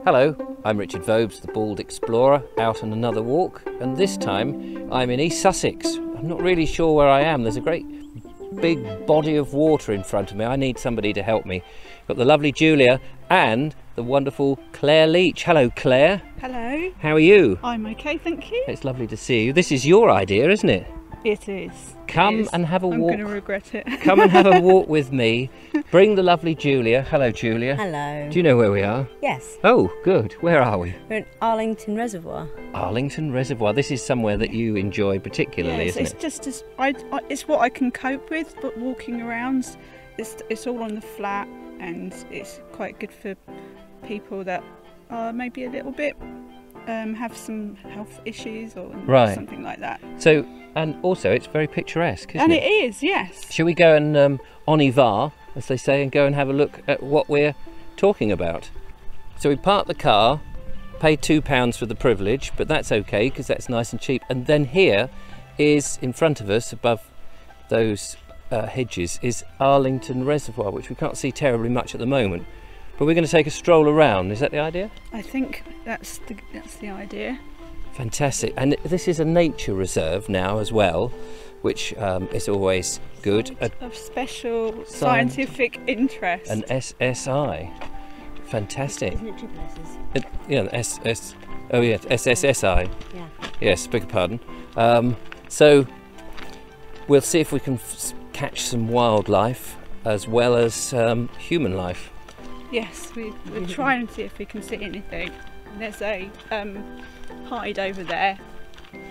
Hello, I'm Richard Vobes, the Bald Explorer, out on another walk, and this time I'm in East Sussex. I'm not really sure where I am. There's a great big body of water in front of me. I need somebody to help me. Got the lovely Julia and the wonderful Claire Leach. Hello, Claire. Hello. How are you? I'm okay, thank you. It's lovely to see you. This is your idea, isn't it? It is. Come and have a walk. I'm going to regret it. Come and have a walk with me. Bring the lovely Julia. Hello, Julia. Hello. Do you know where we are? Yes. Oh, good. Where are we? We're at Arlington Reservoir. Arlington Reservoir. This is somewhere that you enjoy particularly, Yes, isn't it's just it's what I can cope with, but walking around, it's all on the flat, and it's quite good for people that are maybe a little bit have some health issues or something like that. So, and also it's very picturesque, isn't and it? it is, yes. Shall we go and on y va, as they say, and go and have a look at what we're talking about? So we parked the car, paid £2 for the privilege, but that's okay because that's nice and cheap. And then here is, in front of us, above those hedges, is Arlington Reservoir, which we can't see terribly much at the moment. But we're going to take a stroll around. Is that the idea? I think that's the idea. Fantastic. And this is a nature reserve now as well, which is always good. Of special scientific interest. An SSI. Fantastic. Isn't it triple S's? Yeah, oh yeah, SSSI. Yeah. Yes, beg your pardon. So we'll see if we can catch some wildlife as well as human life. Yes, we're trying to see if we can see anything. There's a hide over there,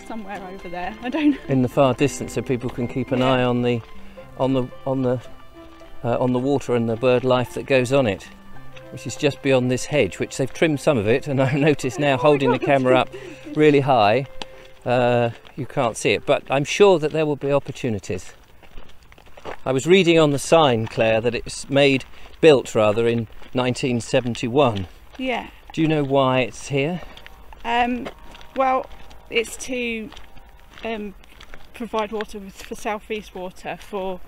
somewhere over there. I don't know. In the far distance, so people can keep an eye on the water and the bird life that goes on it, which is just beyond this hedge, which they've trimmed some of it. And I've noticed now, holding the camera up really high, you can't see it. But I'm sure that there will be opportunities. I was reading on the sign, Claire, that it's built in 1971. Yeah. Do you know why it's here? Well, it's to provide water for South East water for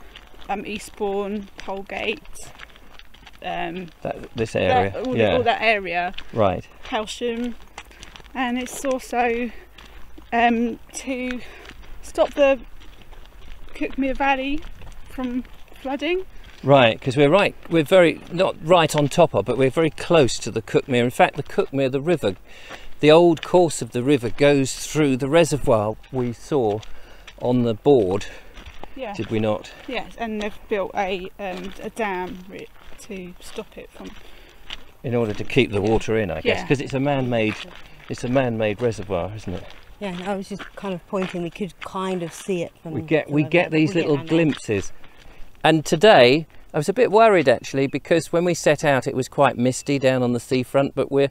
Eastbourne, Polegate. This area. All that area. Right. Helsham, and it's also to stop the Cuckmere Valley from flooding. Right, because we're very, not right on top of, but we're very close to the Cuckmere. In fact, the Cuckmere, the river, the old course of the river goes through the reservoir we saw on the board. Yeah. Did we not? Yes, and they've built a dam to stop it from. In order to keep the water in, I guess, because it's a man-made reservoir, isn't it? Yeah, I was just kind of pointing. We could kind of see it. From we get these little glimpses. And today, I was a bit worried actually, because when we set out it was quite misty down on the seafront, but where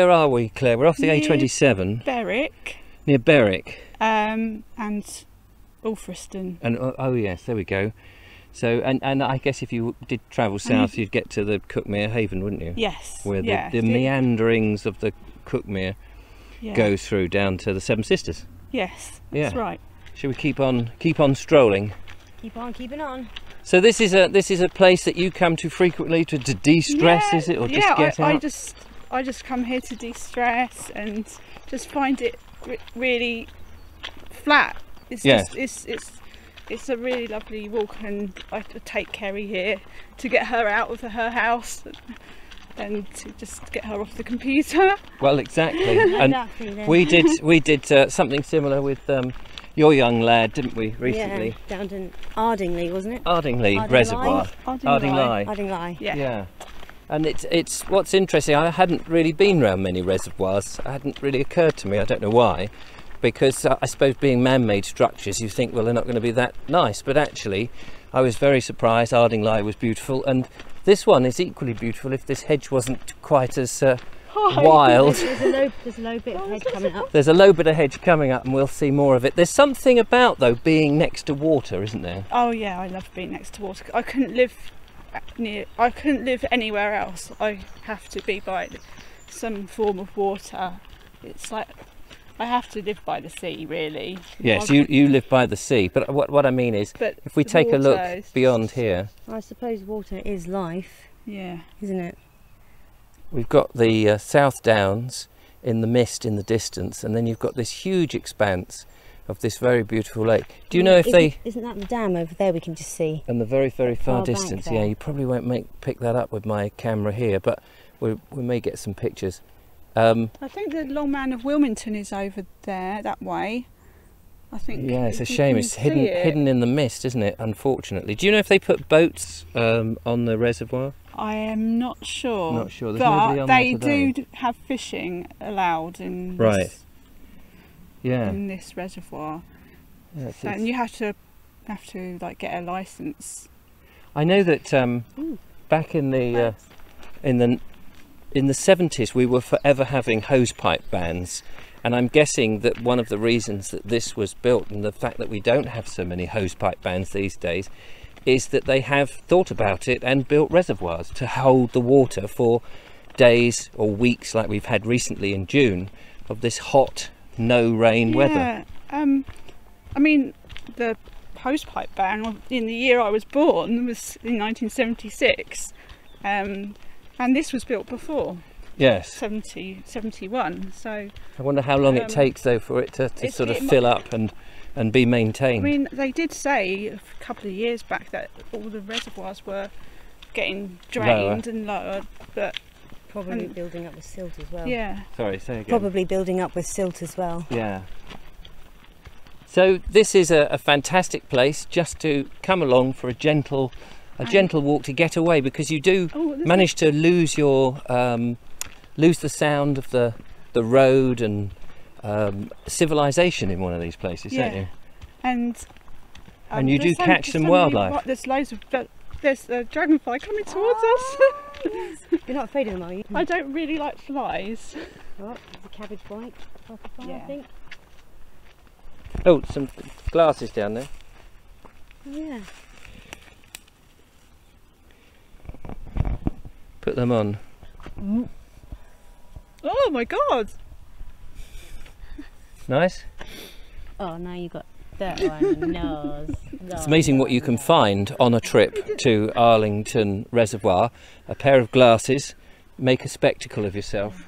are we, Claire? We're off the A27. Berwick. Near Berwick. And Alfriston. And oh yes, there we go. So, and I guess if you did travel south, you'd get to the Cuckmere Haven, wouldn't you? Yes. Where the meanderings of the Cuckmere go through down to the Seven Sisters. Yes, that's right. Shall we keep on strolling? Keep on keeping on. So this is a place that you come to frequently to de-stress, is it, or just get out? I just come here to de-stress and just find it really flat. It's it's a really lovely walk, and I take Kerry here to get her out of her house and to just get her off the computer. Well, exactly. And we did something similar with your young lad, didn't we, recently? Yeah, down in Ardingly, wasn't it? Ardingly Reservoir. Ardingly. Yeah. And it's what's interesting, I hadn't really been around many reservoirs. It hadn't really occurred to me, I don't know why, because I suppose being man-made structures, you think, well, they're not going to be that nice, but actually I was very surprised. Ardingly was beautiful, and this one is equally beautiful if this hedge wasn't quite as wild. There's a low bit of hedge coming up. There's a low bit of hedge coming up, and we'll see more of it. There's something about, though, being next to water, isn't there? Oh yeah, I love being next to water. I couldn't live anywhere else. I have to be by some form of water. It's like I have to live by the sea, really. Yes, you live by the sea, but what I mean is, if we take a look beyond here, I suppose water is life. Yeah, isn't it? we've got the South Downs in the mist in the distance, and then you've got this huge expanse of this very beautiful lake. Do you know if Isn't that the dam over there we can just see? And the very, very far back distance, there. yeah, you probably won't pick that up with my camera here, but we may get some pictures. I think the Long Man of Wilmington is over there, that way. I think. Yeah, it's a you shame. can It's see hidden in the mist, isn't it? Unfortunately. Do you know if they put boats on the reservoir? I am not sure. Not sure. There's nobody but on they there today. do have fishing allowed in Right. this, Yeah. in this reservoir. Yeah, So, and you have to like get a license. I know that back in the 70s we were forever having hosepipe bans, and I'm guessing that one of the reasons that this was built, and the fact that we don't have so many hosepipe bans these days, is that they have thought about it and built reservoirs to hold the water for days or weeks, like we've had recently in June, of this hot, no rain weather. I mean, the hosepipe ban in the year I was born was in 1976, and this was built before. Yes. 71. So I wonder how long it takes though for it to sort of fill up and be maintained. I mean, they did say a couple of years back that all the reservoirs were getting drained and lowered, but Probably building up with silt as well. yeah. Sorry, say again. Probably building up with silt as well. Yeah. So this is a fantastic place just to come along for a gentle walk to get away, because you do manage to lose your lose the sound of the road and civilization in one of these places, don't you? And you do catch some wildlife. There's loads of there's a dragonfly coming towards us. You're not afraid of them, are you? I don't really like flies. What? The cabbage white type of fly, I think. Oh, some glasses down there. Yeah. Put them on. Oh my god! Nice. Oh, now you've got dirt on your nose. It's amazing what you can find on a trip to Arlington Reservoir. A pair of glasses, make a spectacle of yourself.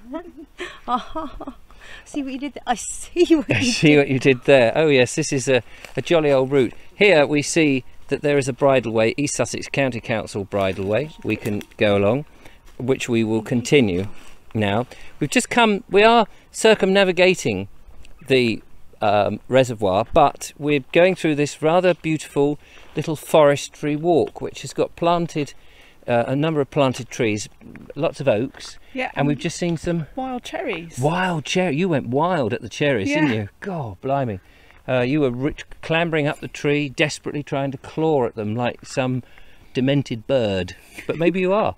See what you did there? I see what you did. See what you did there. Oh yes, this is a jolly old route. Here we see that there is a bridleway, East Sussex County Council bridleway. We can go along, which we will continue now. We are circumnavigating the reservoir, but we're going through this rather beautiful little forestry walk, which has got planted a number of planted trees, lots of oaks. Yeah, and we've just seen some wild cherries. Wild cherry. You went wild at the cherries, didn't you? God, blimey. You were clambering up the tree, desperately trying to claw at them like some demented bird. But maybe you are.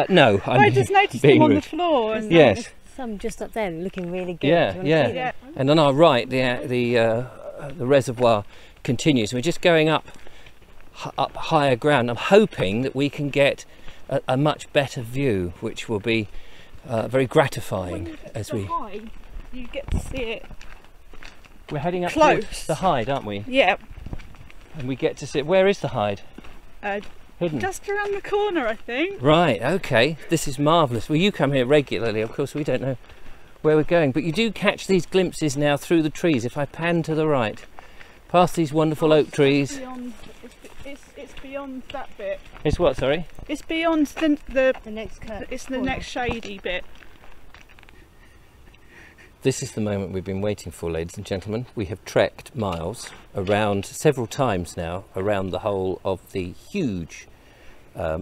No, I just noticed them on the floor. And yes. Some just up there looking really good. Yeah. And on our right, the reservoir continues. We're just going up higher ground. I'm hoping that we can get a much better view, which will be very gratifying as we. Hide, you get to see it. We're heading up close. towards the hide, aren't we? Yeah. And we get to see. Where is the hide? Hidden. Just around the corner, I think. Right. Okay. This is marvellous. Well, you come here regularly. Of course, we don't know where we're going, but you do catch these glimpses now through the trees. If I pan to the right, past these wonderful oak trees. It's beyond that bit. It's what? Sorry. It's beyond the next cut. It's the next shady bit. This is the moment we've been waiting for, ladies and gentlemen. We have trekked miles around several times now around the whole of the huge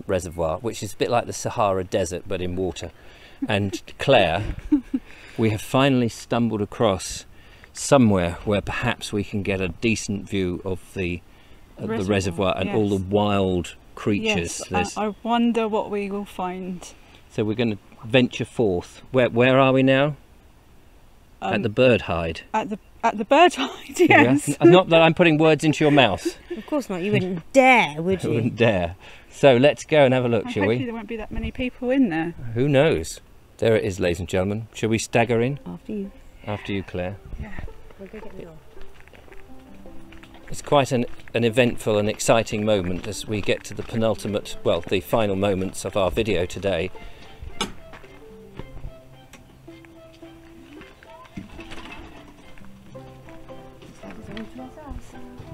reservoir, which is a bit like the Sahara Desert but in water. And Claire, we have finally stumbled across somewhere where perhaps we can get a decent view of the reservoir and all the wild creatures. Yes, I wonder what we will find. So we're going to venture forth. Where are we now? At the bird hide. At the bird hide, yes. Yeah. Not that I'm putting words into your mouth. Of course not. You wouldn't dare, would you? I wouldn't dare. So let's go and have a look, shall we? Hopefully there won't be that many people in there. Who knows? There it is, ladies and gentlemen. Shall we stagger in? After you. After you, Claire. Yeah. We'll go get the door. It's quite an eventful and exciting moment as we get to the penultimate, well, the final moments of our video today.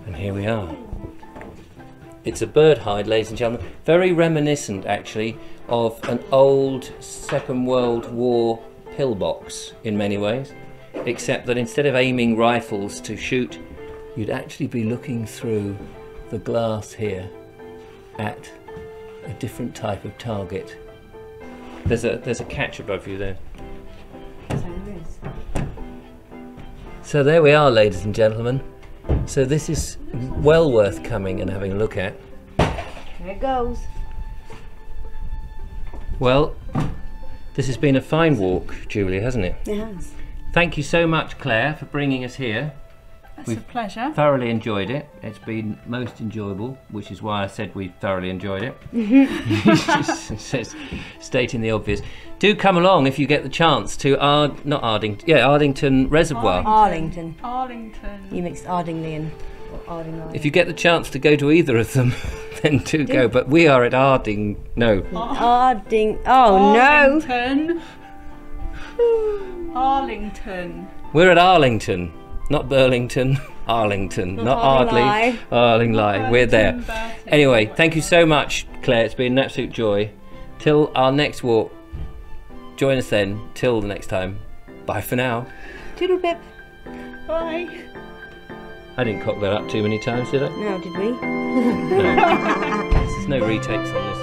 And here we are. It's a bird hide, ladies and gentlemen. Very reminiscent, actually, of an old Second World War pillbox in many ways, except that instead of aiming rifles to shoot, you'd actually be looking through the glass here at a different type of target. There's a catch above you there. So there we are, ladies and gentlemen. So this is well worth coming and having a look at. There it goes. Well, this has been a fine walk, Julie, hasn't it? It has. Thank you so much, Claire, for bringing us here. That's a pleasure. Thoroughly enjoyed it. It's been most enjoyable, which is why I said we thoroughly enjoyed it. Says, stating the obvious. Do come along if you get the chance to Arlington Reservoir. Arlington. Arlington. You mixed Ardingly and Ardingly. If you get the chance to go to either of them, then do go. But we are at Arding. No. Arding. Oh Arlington. No. Arlington. We're at Arlington. Not Burlington, Arlington, not Ardley, Arlingly. We're there. Anyway, thank you so much, Claire. It's been an absolute joy. Till our next walk. Join us then. Till the next time. Bye for now. Toodle pip. Bye. I didn't cock that up too many times, did I? No, did we? No. There's no retakes on this.